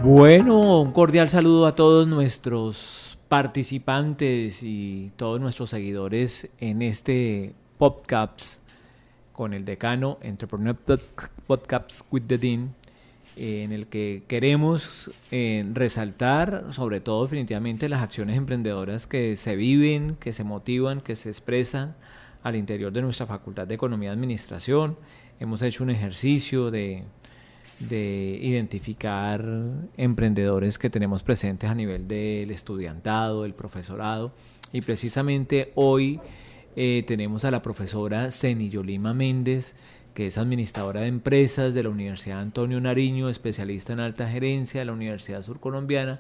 Bueno, un cordial saludo a todos nuestros participantes y todos nuestros seguidores en este podcast con el decano Entrepreneur Podcasts with the Dean, en el que queremos resaltar sobre todo definitivamente las acciones emprendedoras que se viven, que se motivan, que se expresan al interior de nuestra Facultad de Economía y Administración. Hemos hecho un ejercicio de identificar emprendedores que tenemos presentes a nivel del estudiantado, del profesorado, y precisamente hoy tenemos a la profesora Zenillolima Méndez, que es administradora de empresas de la Universidad Antonio Nariño, especialista en alta gerencia de la Universidad Surcolombiana,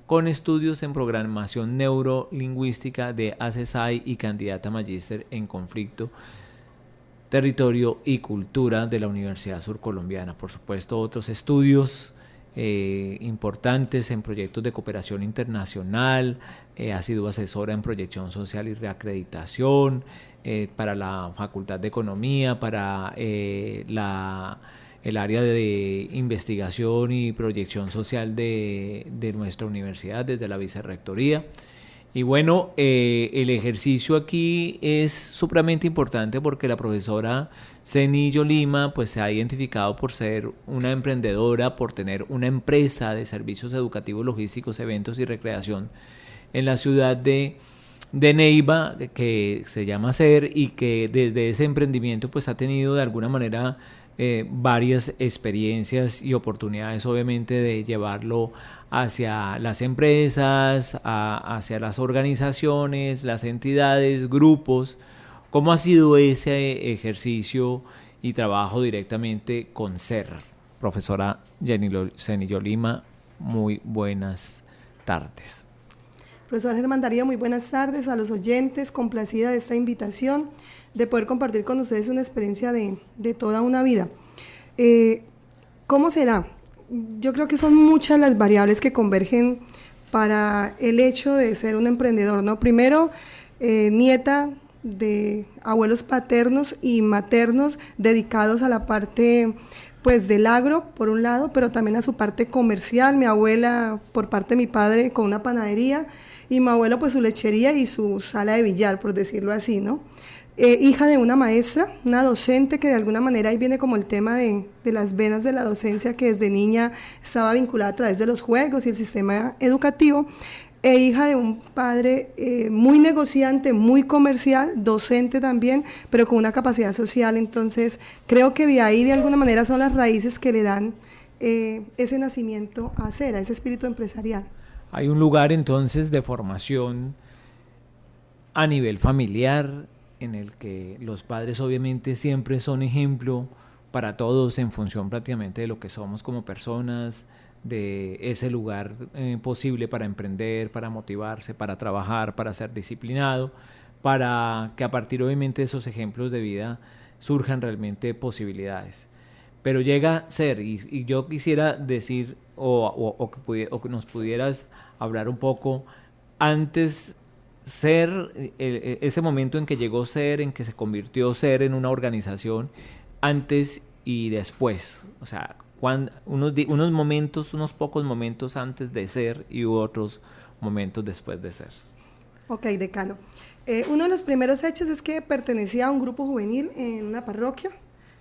con estudios en programación neurolingüística de ACESAI y candidata a magíster en conflicto, territorio y cultura de la Universidad Surcolombiana. Por supuesto, otros estudios importantes en proyectos de cooperación internacional, ha sido asesora en proyección social y reacreditación para la Facultad de Economía, para el área de investigación y proyección social de nuestra universidad desde la vicerrectoría. Y bueno, el ejercicio aquí es supremamente importante porque la profesora Zenillolima pues se ha identificado por ser una emprendedora, por tener una empresa de servicios educativos, logísticos, eventos y recreación en la ciudad de Neiva, que se llama SER, y que desde ese emprendimiento pues ha tenido de alguna manera varias experiencias y oportunidades, obviamente, de llevarlo hacia las empresas, hacia las organizaciones, las entidades, grupos. ¿Cómo ha sido ese ejercicio y trabajo directamente con SER? Profesora Zenillolima, muy buenas tardes. Profesor Germán Darío, muy buenas tardes a los oyentes, complacida de esta invitación, de poder compartir con ustedes una experiencia de toda una vida. ¿Cómo será? Yo creo que son muchas las variables que convergen para el hecho de ser un emprendedor, ¿no? Primero, nieta de abuelos paternos y maternos dedicados a la parte pues del agro, por un lado, pero también a su parte comercial. Mi abuela, por parte de mi padre, con una panadería, y mi abuelo pues su lechería y su sala de billar, por decirlo así, ¿no? Hija de una maestra, una docente, que de alguna manera ahí viene como el tema de las venas de la docencia, que desde niña estaba vinculada a través de los juegos y el sistema educativo, e hija de un padre muy negociante, muy comercial, docente también, pero con una capacidad social. Entonces creo que de ahí de alguna manera son las raíces que le dan ese nacimiento a SER, a ese espíritu empresarial. Hay un lugar entonces de formación a nivel familiar en el que los padres obviamente siempre son ejemplo para todos en función prácticamente de lo que somos como personas, de ese lugar posible para emprender, para motivarse, para trabajar, para ser disciplinado, para que a partir obviamente de esos ejemplos de vida surjan realmente posibilidades. Pero llega SER, y yo quisiera decir o que nos pudieras hablar un poco antes SER, ese momento en que llegó SER, en que se convirtió SER en una organización, antes y después, o sea, unos momentos, unos pocos momentos antes de SER y otros momentos después de SER. Ok, decano. Uno de los primeros hechos es que pertenecía a un grupo juvenil en una parroquia,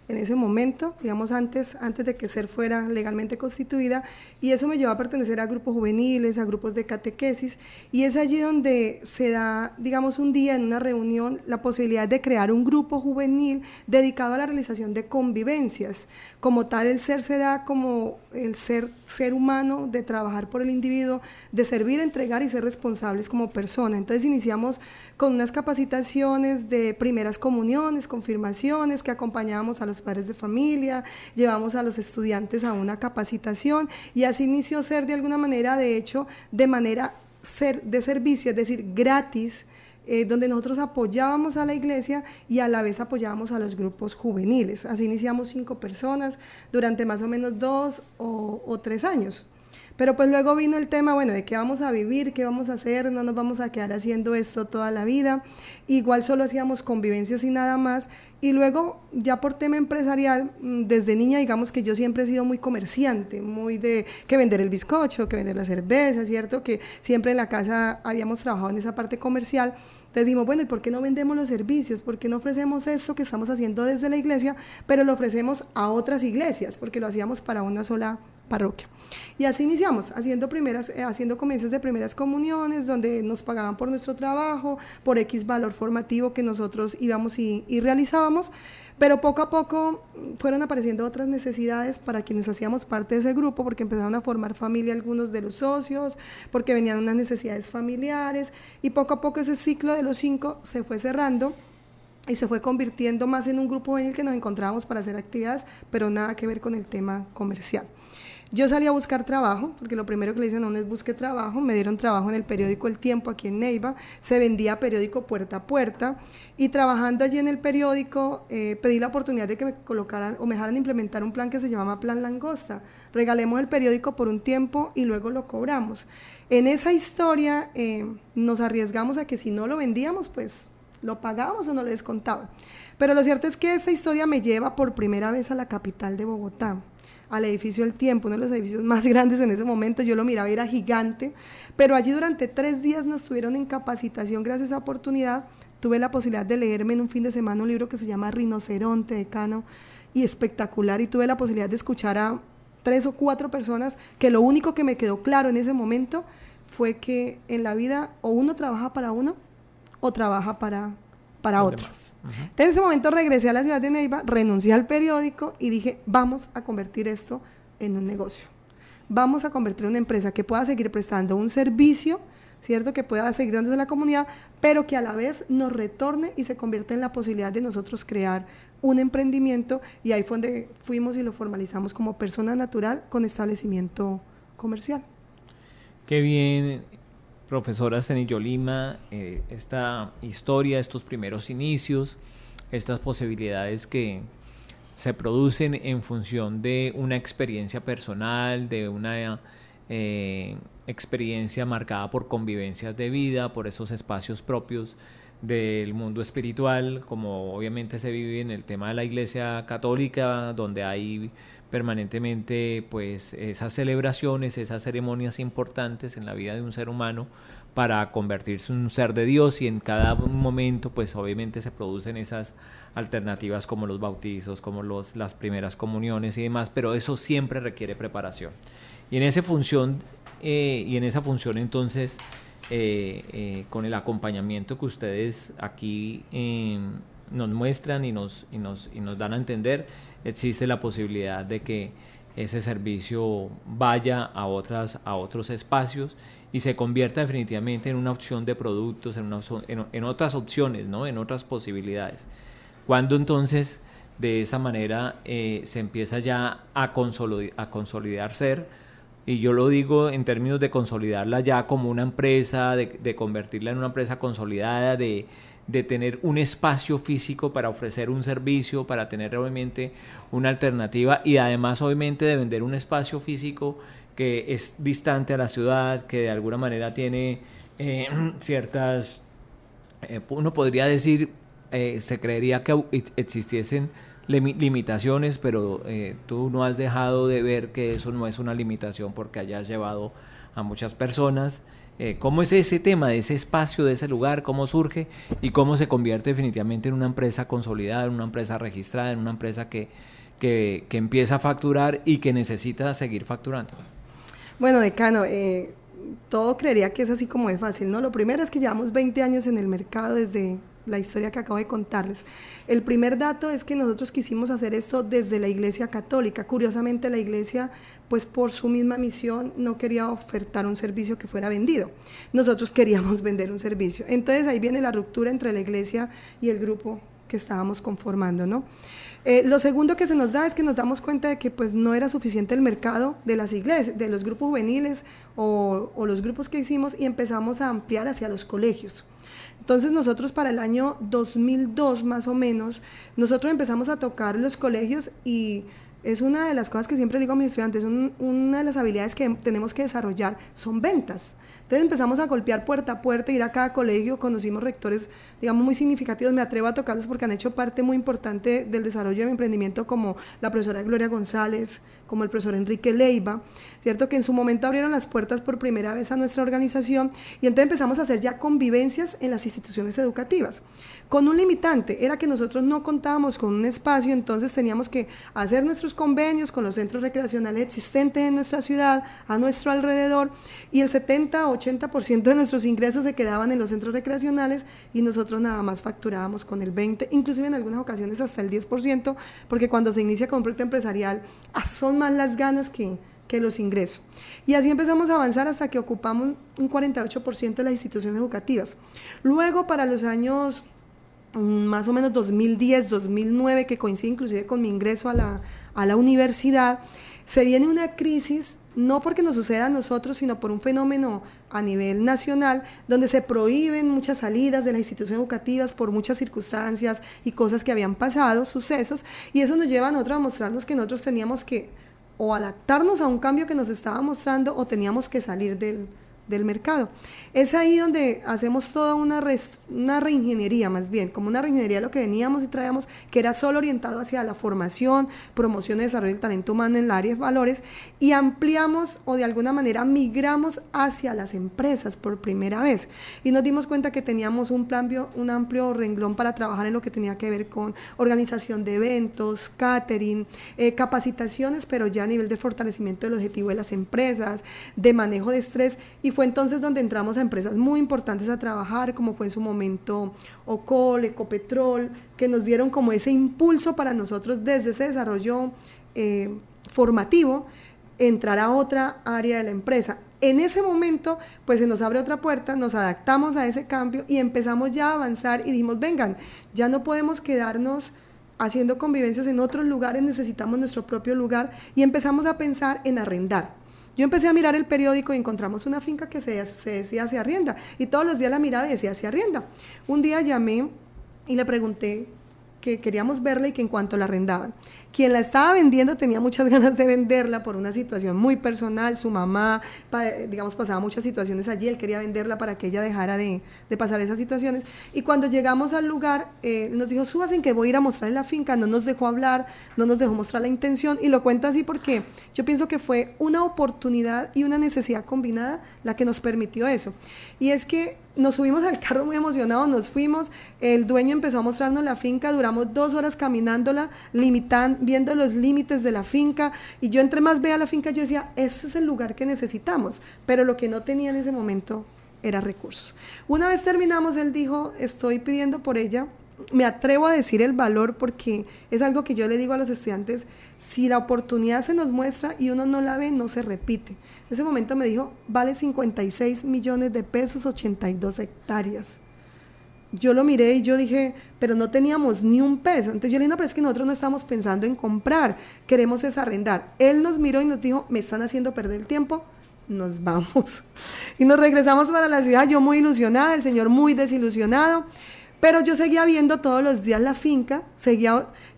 en ese momento, digamos antes de que SER fuera legalmente constituida, y eso me llevó a pertenecer a grupos juveniles, a grupos de catequesis, y es allí donde se da, digamos, un día en una reunión la posibilidad de crear un grupo juvenil dedicado a la realización de convivencias. Como tal, el SER se da como el ser humano, de trabajar por el individuo, de servir, entregar y ser responsables como persona. Entonces iniciamos con unas capacitaciones de primeras comuniones, confirmaciones, que acompañábamos a los padres de familia, llevamos a los estudiantes a una capacitación, y así inició SER de alguna manera, de hecho, de manera de servicio, es decir, gratis, donde nosotros apoyábamos a la iglesia y a la vez apoyábamos a los grupos juveniles. Así iniciamos 5 personas durante más o menos 2 o 3 años. Pero pues luego vino el tema, bueno, de qué vamos a vivir, qué vamos a hacer, no nos vamos a quedar haciendo esto toda la vida. Igual solo hacíamos convivencias y nada más. Y luego, ya por tema empresarial, desde niña, digamos que yo siempre he sido muy comerciante, muy de que vender el bizcocho, que vender la cerveza, ¿cierto? Que siempre en la casa habíamos trabajado en esa parte comercial. Entonces dijimos, bueno, ¿y por qué no vendemos los servicios? ¿Por qué no ofrecemos esto que estamos haciendo desde la iglesia, pero lo ofrecemos a otras iglesias? Porque lo hacíamos para una sola parroquia. Y así iniciamos, haciendo comienzos de primeras comuniones, donde nos pagaban por nuestro trabajo, por X valor formativo que nosotros íbamos y realizábamos, pero poco a poco fueron apareciendo otras necesidades para quienes hacíamos parte de ese grupo, porque empezaron a formar familia algunos de los socios, porque venían unas necesidades familiares, y poco a poco ese ciclo de los 5 se fue cerrando, y se fue convirtiendo más en un grupo juvenil que nos encontrábamos para hacer actividades, pero nada que ver con el tema comercial. Yo salí a buscar trabajo, porque lo primero que le dicen a uno es busque trabajo. Me dieron trabajo en el periódico El Tiempo aquí en Neiva, se vendía periódico puerta a puerta, y trabajando allí en el periódico pedí la oportunidad de que me colocaran o me dejaran implementar un plan que se llamaba Plan Langosta. Regalemos el periódico por un tiempo y luego lo cobramos. En esa historia nos arriesgamos a que si no lo vendíamos, pues lo pagábamos o no lo descontaban. Pero lo cierto es que esta historia me lleva por primera vez a la capital de Bogotá, al edificio El Tiempo, uno de los edificios más grandes en ese momento. Yo lo miraba, era gigante, pero allí durante 3 días nos tuvieron en capacitación. Gracias a esa oportunidad tuve la posibilidad de leerme en un fin de semana un libro que se llama Rinoceronte, de Cano, y espectacular, y tuve la posibilidad de escuchar a 3 o 4 personas, que lo único que me quedó claro en ese momento fue que en la vida o uno trabaja para uno o trabaja para otros. Entonces, en ese momento regresé a la ciudad de Neiva, renuncié al periódico y dije, vamos a convertir esto en un negocio. Vamos a convertir en una empresa que pueda seguir prestando un servicio, ¿cierto? Que pueda seguir dándose a la comunidad, pero que a la vez nos retorne y se convierta en la posibilidad de nosotros crear un emprendimiento, y ahí fue donde fuimos y lo formalizamos como persona natural con establecimiento comercial. Qué bien, profesora Zenillolima, esta historia, estos primeros inicios, estas posibilidades que se producen en función de una experiencia personal, de una experiencia marcada por convivencias de vida, por esos espacios propios del mundo espiritual, como obviamente se vive en el tema de la Iglesia Católica, donde hay permanentemente pues esas celebraciones, esas ceremonias importantes en la vida de un ser humano para convertirse en un ser de Dios, y en cada momento pues obviamente se producen esas alternativas como los bautizos, como las primeras comuniones y demás, pero eso siempre requiere preparación. Y en esa función entonces con el acompañamiento que ustedes aquí nos muestran y nos dan a entender, existe la posibilidad de que ese servicio vaya a otros espacios y se convierta definitivamente en una opción de productos, en otras opciones, ¿no? En otras posibilidades. Cuando entonces de esa manera se empieza ya a consolidar ser, y yo lo digo en términos de consolidarla ya como una empresa, de convertirla en una empresa consolidada, de tener un espacio físico para ofrecer un servicio, para tener obviamente una alternativa, y además obviamente de vender un espacio físico que es distante a la ciudad, que de alguna manera tiene ciertas, uno podría decir, se creería que existiesen limitaciones, pero tú no has dejado de ver que eso no es una limitación, porque hayas llevado a muchas personas. ¿Cómo es ese tema de ese espacio, de ese lugar? ¿Cómo surge y cómo se convierte definitivamente en una empresa consolidada, en una empresa registrada, en una empresa que empieza a facturar y que necesita seguir facturando? Bueno, decano, todo creería que es así como de fácil, ¿no? Lo primero es que llevamos 20 años en el mercado desde la historia que acabo de contarles. El primer dato es que nosotros quisimos hacer esto desde la Iglesia Católica. Curiosamente, la Iglesia, pues por su misma misión, no quería ofertar un servicio que fuera vendido. Nosotros queríamos vender un servicio. Entonces ahí viene la ruptura entre la Iglesia y el grupo que estábamos conformando, ¿no? Lo segundo que se nos da es que nos damos cuenta de que pues no era suficiente el mercado de las iglesias, de los grupos juveniles o los grupos que hicimos, y empezamos a ampliar hacia los colegios. Entonces nosotros para el año 2002 más o menos, nosotros empezamos a tocar los colegios, y Es una de las cosas que siempre digo a mis estudiantes, una de las habilidades que tenemos que desarrollar son ventas. Entonces empezamos a golpear puerta a puerta, ir a cada colegio, conocimos rectores, digamos, muy significativos, me atrevo a tocarlos porque han hecho parte muy importante del desarrollo de mi emprendimiento, como la profesora Gloria González, como el profesor Enrique Leiva, ¿cierto? Que en su momento abrieron las puertas por primera vez a nuestra organización y entonces empezamos a hacer ya convivencias en las instituciones educativas. Con un limitante, era que nosotros no contábamos con un espacio, entonces teníamos que hacer nuestros convenios con los centros recreacionales existentes en nuestra ciudad, a nuestro alrededor, y el 70-80% de nuestros ingresos se quedaban en los centros recreacionales y nosotros nada más facturábamos con el 20%, inclusive en algunas ocasiones hasta el 10%, porque cuando se inicia con un proyecto empresarial son más las ganas que los ingresos. Y así empezamos a avanzar hasta que ocupamos un 48% de las instituciones educativas. Luego, para los años más o menos 2010, 2009, que coincide inclusive con mi ingreso a la universidad, se viene una crisis, no porque nos suceda a nosotros, sino por un fenómeno a nivel nacional, donde se prohíben muchas salidas de las instituciones educativas por muchas circunstancias y cosas que habían pasado, sucesos, y eso nos lleva a nosotros a mostrarnos que nosotros teníamos que o adaptarnos a un cambio que nos estaba mostrando o teníamos que salir del mercado. Es ahí donde hacemos toda una reingeniería, más bien, como una reingeniería de lo que veníamos y traíamos, que era solo orientado hacia la formación, promoción y desarrollo del talento humano en el área de valores, y ampliamos o de alguna manera migramos hacia las empresas por primera vez. Y nos dimos cuenta que teníamos un amplio renglón para trabajar en lo que tenía que ver con organización de eventos, catering, capacitaciones, pero ya a nivel de fortalecimiento del objetivo de las empresas, de manejo de estrés, y fue entonces donde entramos a empresas muy importantes a trabajar, como fue en su momento Ocol, Ecopetrol, que nos dieron como ese impulso para nosotros desde ese desarrollo formativo, entrar a otra área de la empresa. En ese momento, pues se nos abre otra puerta, nos adaptamos a ese cambio y empezamos ya a avanzar y dijimos, vengan, ya no podemos quedarnos haciendo convivencias en otros lugares, necesitamos nuestro propio lugar, y empezamos a pensar en arrendar. Yo empecé a mirar el periódico y encontramos una finca que se decía se arrienda, y todos los días la miraba y decía se arrienda. Un día llamé y le pregunté que queríamos verla y que en cuanto la arrendaban. Quien la estaba vendiendo tenía muchas ganas de venderla por una situación muy personal, su mamá, digamos, pasaba muchas situaciones allí, él quería venderla para que ella dejara de pasar esas situaciones, y cuando llegamos al lugar, nos dijo, súbase en que voy a ir a mostrarle la finca, no nos dejó hablar, no nos dejó mostrar la intención, y lo cuento así porque yo pienso que fue una oportunidad y una necesidad combinada la que nos permitió eso, y es que nos subimos al carro muy emocionados, nos fuimos, el dueño empezó a mostrarnos la finca, duramos 2 horas caminándola, viendo los límites de la finca, y yo entre más veía la finca yo decía, ese es el lugar que necesitamos, pero lo que no tenía en ese momento era recursos. Una vez terminamos, él dijo, estoy pidiendo por ella, me atrevo a decir el valor porque es algo que yo le digo a los estudiantes, si la oportunidad se nos muestra y uno no la ve, no se repite. En ese momento me dijo, vale 56 millones de pesos, 82 hectáreas. Yo lo miré y yo dije, pero no teníamos ni un peso. Entonces yo le dije, no, pero es que nosotros no estamos pensando en comprar, queremos es arrendar. Él nos miró y nos dijo, me están haciendo perder el tiempo, nos vamos. Y nos regresamos para la ciudad, yo muy ilusionada, el señor muy desilusionado, pero yo seguía viendo todos los días la finca,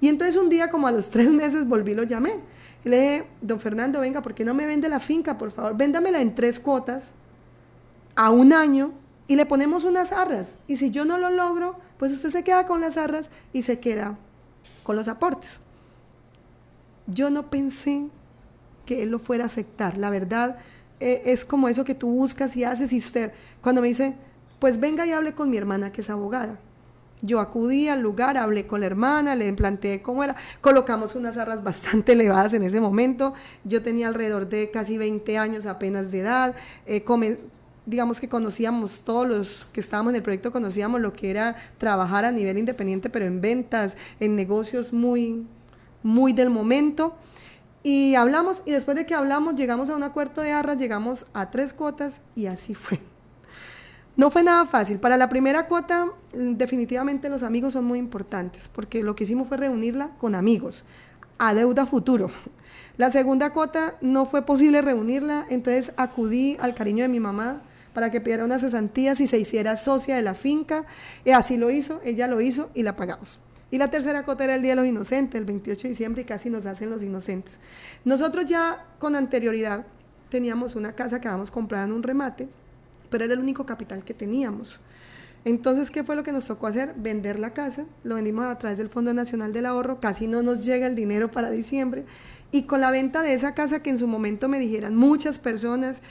y entonces un día como a los 3 meses volví y lo llamé. Y le dije, don Fernando, venga, ¿por qué no me vende la finca, por favor? Véndamela en 3 cuotas, a 1 año, y le ponemos unas arras, y si yo no lo logro, pues usted se queda con las arras y se queda con los aportes. Yo no pensé que él lo fuera a aceptar, la verdad, es como eso que tú buscas y haces, y usted, cuando me dice, pues venga y hable con mi hermana que es abogada. Yo acudí al lugar, hablé con la hermana, le planteé cómo era, colocamos unas arras bastante elevadas en ese momento, yo tenía alrededor de casi 20 años apenas de edad, digamos que conocíamos, todos los que estábamos en el proyecto conocíamos lo que era trabajar a nivel independiente, pero en ventas, en negocios muy, muy del momento, y hablamos, y después de que hablamos, llegamos a un acuerdo de arras, llegamos a 3 cuotas, y así fue. No fue nada fácil. Para la primera cuota, definitivamente los amigos son muy importantes, porque lo que hicimos fue reunirla con amigos, a deuda futuro. La segunda cuota no fue posible reunirla, entonces acudí al cariño de mi mamá para que pidiera unas cesantías y se hiciera socia de la finca, y así lo hizo, ella lo hizo y la pagamos. Y la tercera cota era el Día de los Inocentes, el 28 de diciembre, y casi nos hacen los inocentes. Nosotros ya con anterioridad teníamos una casa que habíamos comprado en un remate, pero era el único capital que teníamos. Entonces, ¿qué fue lo que nos tocó hacer? Vender la casa, lo vendimos a través del Fondo Nacional del Ahorro, casi no nos llega el dinero para diciembre, y con la venta de esa casa que en su momento me dijeran muchas personas,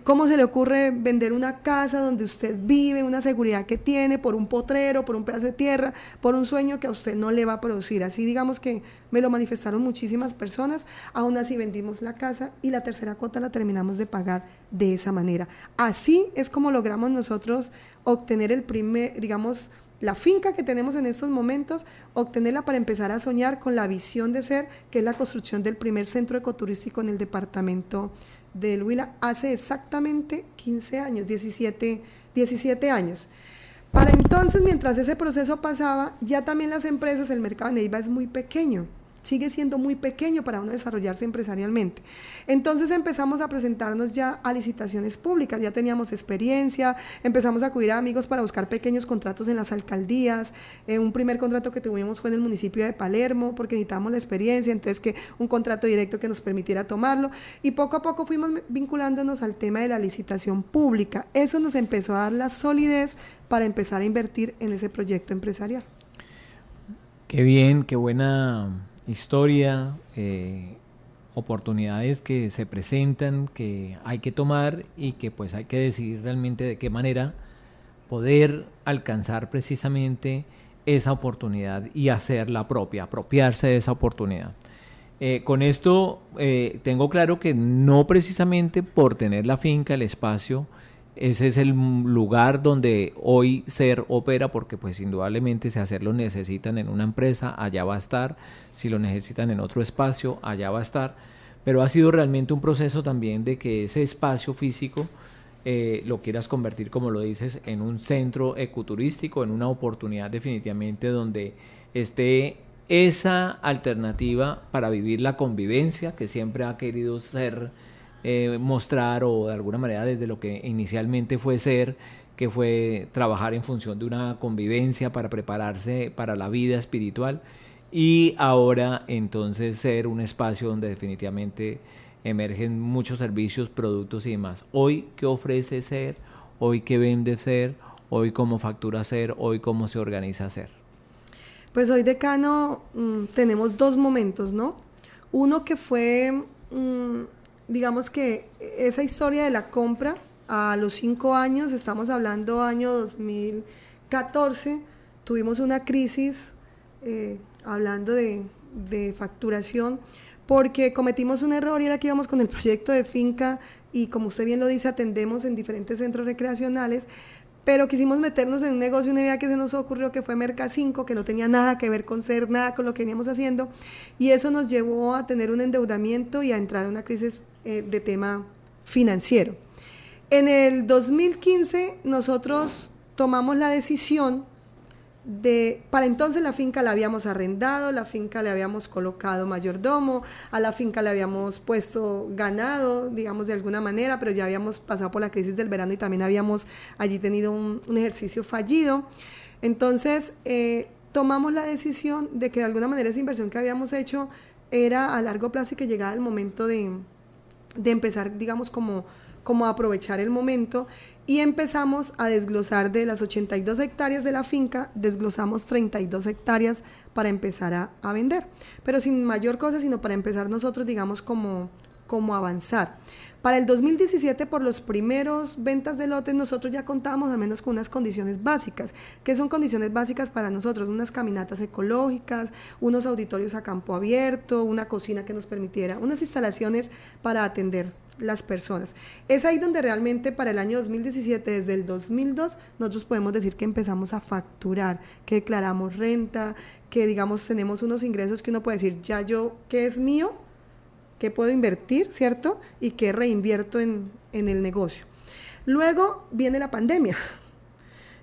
¿cómo se le ocurre vender una casa donde usted vive, una seguridad que tiene, por un potrero, por un pedazo de tierra, por un sueño que a usted no le va a producir? Así digamos que me lo manifestaron muchísimas personas, aún así vendimos la casa y la tercera cuota la terminamos de pagar de esa manera. Así es como logramos nosotros obtener el primer, digamos, la finca que tenemos en estos momentos, obtenerla para empezar a soñar con la visión de ser, que es la construcción del primer centro ecoturístico en el departamento del Huila, hace exactamente 15 años, 17 años. Para entonces, mientras ese proceso pasaba, ya también las empresas, el mercado de Neiva es muy pequeño, sigue siendo muy pequeño para uno desarrollarse empresarialmente. Entonces empezamos a presentarnos ya a licitaciones públicas, ya teníamos experiencia, empezamos a acudir a amigos para buscar pequeños contratos en las alcaldías. Un primer contrato que tuvimos fue en el municipio de Palermo, porque necesitábamos la experiencia, entonces que un contrato directo que nos permitiera tomarlo, y poco a poco fuimos vinculándonos al tema de la licitación pública. Eso nos empezó a dar la solidez para empezar a invertir en ese proyecto empresarial. Qué bien, qué buena historia, oportunidades que se presentan, que hay que tomar y que pues hay que decidir realmente de qué manera poder alcanzar precisamente esa oportunidad y hacerla propia, apropiarse de esa oportunidad. Con esto tengo claro que no precisamente por tener la finca, el espacio, ese es el lugar donde hoy SER opera, porque pues indudablemente si hacerlo necesitan en una empresa, allá va a estar, si lo necesitan en otro espacio, allá va a estar, pero ha sido realmente un proceso también de que ese espacio físico lo quieras convertir, como lo dices, en un centro ecoturístico, en una oportunidad definitivamente donde esté esa alternativa para vivir la convivencia que siempre ha querido ser mostrar, o de alguna manera desde lo que inicialmente fue SER, que fue trabajar en función de una convivencia para prepararse para la vida espiritual, y ahora entonces ser un espacio donde definitivamente emergen muchos servicios, productos y demás. Hoy, ¿qué ofrece SER? Hoy, ¿qué vende SER? Hoy, ¿cómo factura SER? Hoy, ¿cómo se organiza SER? Pues hoy, decano, tenemos dos momentos, ¿no? Uno que fue digamos que esa historia de la compra a los 5 años, estamos hablando año 2014, tuvimos una crisis hablando de facturación, porque cometimos un error y era que íbamos con el proyecto de finca y, como usted bien lo dice, atendemos en diferentes centros recreacionales, pero quisimos meternos en un negocio, una idea que se nos ocurrió, que fue Merca 5, que no tenía nada que ver con SER, nada con lo que veníamos haciendo, y eso nos llevó a tener un endeudamiento y a entrar en una crisis de tema financiero. En el 2015 nosotros tomamos la decisión para entonces la finca la habíamos arrendado, la finca le habíamos colocado mayordomo, a la finca le habíamos puesto ganado, digamos de alguna manera, pero ya habíamos pasado por la crisis del verano y también habíamos allí tenido un ejercicio fallido. Entonces tomamos la decisión de que de alguna manera esa inversión que habíamos hecho era a largo plazo y que llegaba el momento de empezar, digamos, como a aprovechar el momento, y empezamos a desglosar de las 82 hectáreas de la finca, desglosamos 32 hectáreas para empezar a vender, pero sin mayor cosa, sino para empezar nosotros, digamos, como avanzar. Para el 2017, por los primeros ventas de lotes, nosotros ya contábamos al menos con unas condiciones básicas. ¿Qué son condiciones básicas para nosotros? Unas caminatas ecológicas, unos auditorios a campo abierto, una cocina que nos permitiera, unas instalaciones para atender las personas. Es ahí donde realmente para el año 2017, desde el 2002, nosotros podemos decir que empezamos a facturar, que declaramos renta, que digamos tenemos unos ingresos que uno puede decir, ya yo, ¿qué es mío? ¿Qué puedo invertir, cierto? Y qué reinvierto en el negocio. Luego viene la pandemia.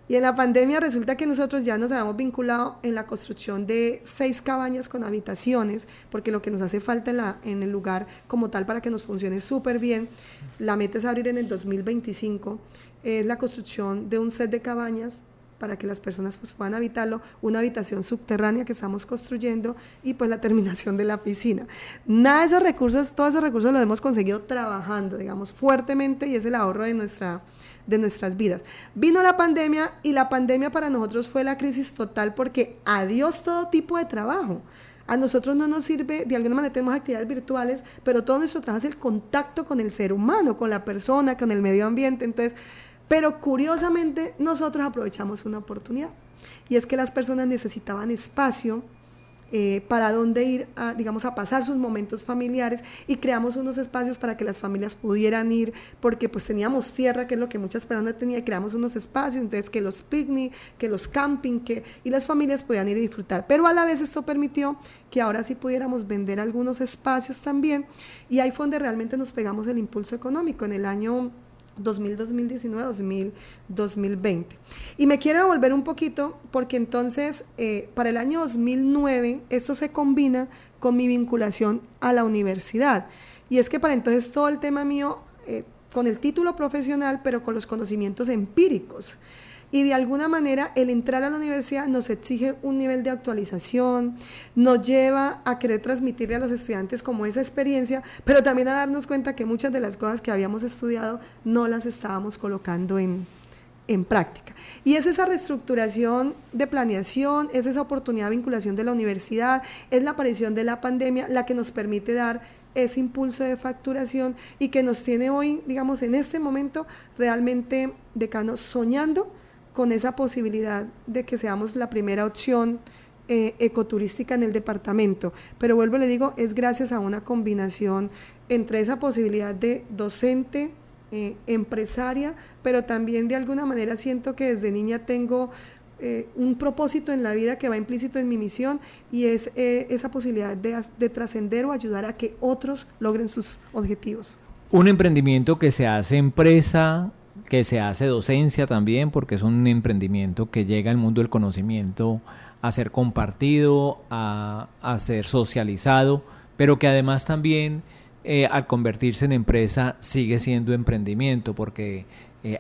Y en la pandemia resulta que nosotros ya nos habíamos vinculado en la construcción de 6 cabañas con habitaciones, porque lo que nos hace falta en el lugar como tal para que nos funcione súper bien, la meta es abrir en el 2025, es la construcción de un set de cabañas para que las personas pues puedan habitarlo, una habitación subterránea que estamos construyendo y pues la terminación de la piscina. Nada de esos recursos, todos esos recursos los hemos conseguido trabajando, digamos, fuertemente, y es el ahorro de nuestras vidas. Vino la pandemia, y la pandemia para nosotros fue la crisis total, porque adiós todo tipo de trabajo. A nosotros no nos sirve, de alguna manera tenemos actividades virtuales, pero todo nuestro trabajo es el contacto con el ser humano, con la persona, con el medio ambiente. Entonces, pero curiosamente nosotros aprovechamos una oportunidad, y es que las personas necesitaban espacio para dónde ir, digamos, a pasar sus momentos familiares, y creamos unos espacios para que las familias pudieran ir, porque pues teníamos tierra, que es lo que muchas personas tenían, y creamos unos espacios, entonces que los picnic, que los camping, y las familias podían ir y disfrutar, pero a la vez esto permitió que ahora sí pudiéramos vender algunos espacios también, y ahí fue donde realmente nos pegamos el impulso económico en el año 2019, 2020. Y me quiero volver un poquito, porque entonces para el año 2009 esto se combina con mi vinculación a la universidad, y es que para entonces todo el tema mío con el título profesional, pero con los conocimientos empíricos, y de alguna manera el entrar a la universidad nos exige un nivel de actualización, nos lleva a querer transmitirle a los estudiantes como esa experiencia, pero también a darnos cuenta que muchas de las cosas que habíamos estudiado no las estábamos colocando en práctica. Y es esa reestructuración de planeación, es esa oportunidad de vinculación de la universidad, es la aparición de la pandemia la que nos permite dar ese impulso de facturación, y que nos tiene hoy, digamos, en este momento, realmente, decano, soñando con esa posibilidad de que seamos la primera opción ecoturística en el departamento. Pero vuelvo y le digo, es gracias a una combinación entre esa posibilidad de docente, empresaria, pero también de alguna manera siento que desde niña tengo un propósito en la vida que va implícito en mi misión, y es esa posibilidad de trascender o ayudar a que otros logren sus objetivos. Un emprendimiento que se hace empresa, que se hace docencia también, porque es un emprendimiento que llega al mundo del conocimiento a ser compartido, a ser socializado, pero que además también al convertirse en empresa sigue siendo emprendimiento, porque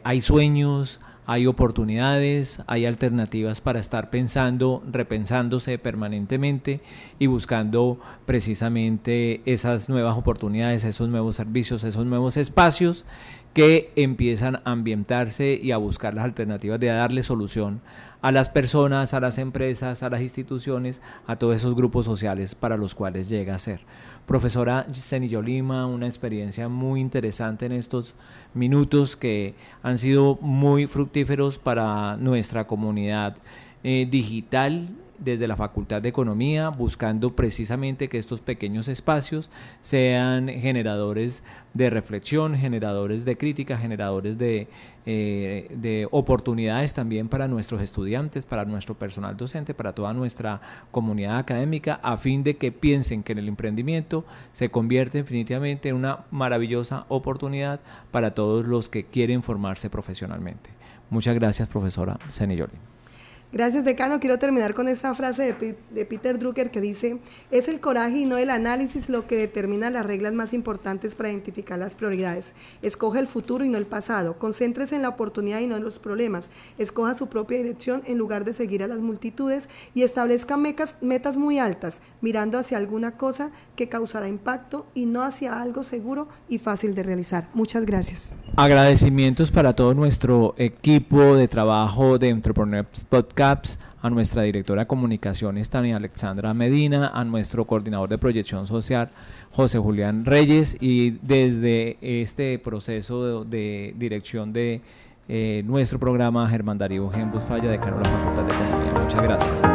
hay sueños, hay oportunidades, hay alternativas para estar pensando, repensándose permanentemente y buscando precisamente esas nuevas oportunidades, esos nuevos servicios, esos nuevos espacios que empiezan a ambientarse y a buscar las alternativas de darle solución a las personas, a las empresas, a las instituciones, a todos esos grupos sociales para los cuales llega a ser. Profesora Zenillo-Lima, una experiencia muy interesante en estos minutos que han sido muy fructíferos para nuestra comunidad digital desde la Facultad de Economía, buscando precisamente que estos pequeños espacios sean generadores de reflexión, generadores de crítica, generadores de oportunidades también para nuestros estudiantes, para nuestro personal docente, para toda nuestra comunidad académica, a fin de que piensen que en el emprendimiento se convierte definitivamente en una maravillosa oportunidad para todos los que quieren formarse profesionalmente. Muchas gracias, profesora Zenillo-Lima. Gracias, decano. Quiero terminar con esta frase de Peter Drucker que dice: es el coraje y no el análisis lo que determina las reglas más importantes para identificar las prioridades. Escoja el futuro y no el pasado. Concéntrese en la oportunidad y no en los problemas. Escoja su propia dirección en lugar de seguir a las multitudes, y establezca metas muy altas, mirando hacia alguna cosa que causará impacto y no hacia algo seguro y fácil de realizar. Muchas gracias. Agradecimientos para todo nuestro equipo de trabajo de Entrepreneurs Podcast, a nuestra directora de comunicaciones Tania Alexandra Medina, a nuestro coordinador de proyección social José Julián Reyes, y desde este proceso de dirección de nuestro programa, Germán Darío Gembus Falla, decano de la Facultad de Economía. Muchas gracias.